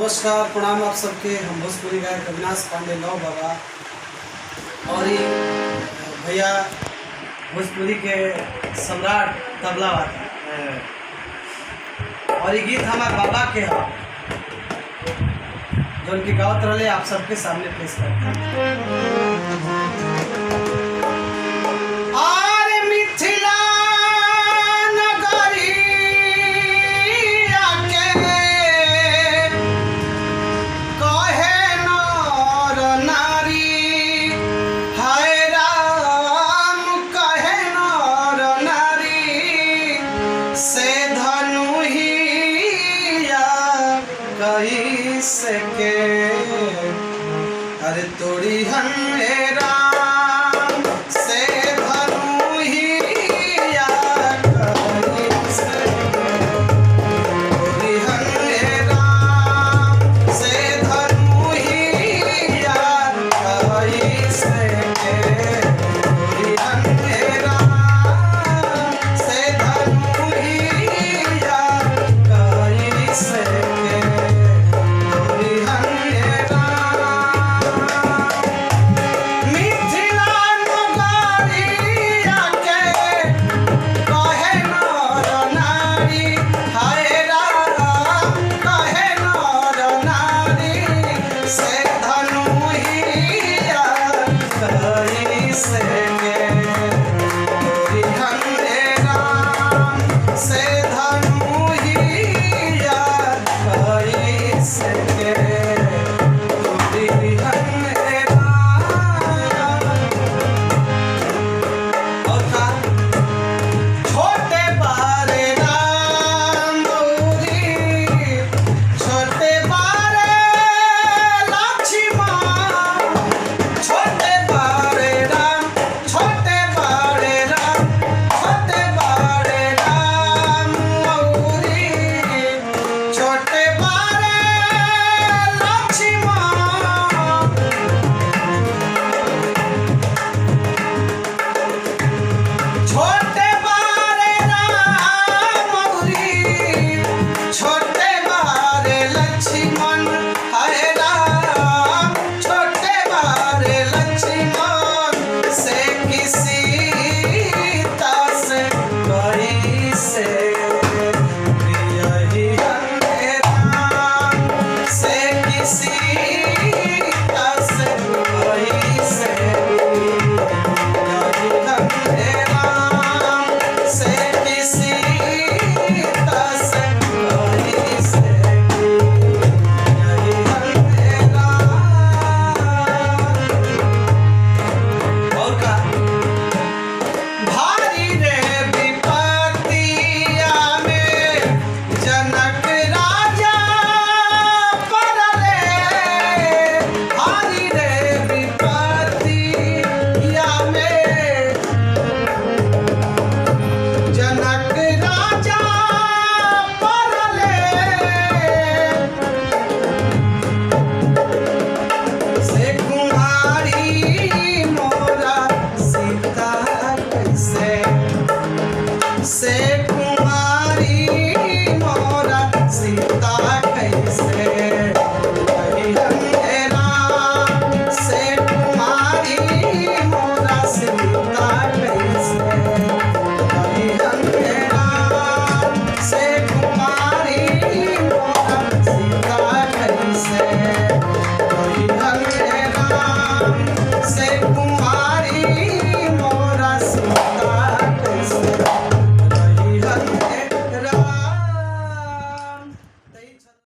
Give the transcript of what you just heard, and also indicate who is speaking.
Speaker 1: नमस्कार प्रणाम आप सबके। हम भोजपुरी गायक अविनाश पांडे लौ बाबा और ये भैया भोजपुरी के सम्राट तबला वादक और ये गीत हमारे बाबा के है जो उनकी गावत रहे आप सबके सामने पेश करते हैं।
Speaker 2: सके अरे तोड़ी राम से धनु ही या कही सके तोड़ी राम से धनु ही या कही सके तोड़ी राम से धनु ही या कही सके छोटे बारे लक्ष्मी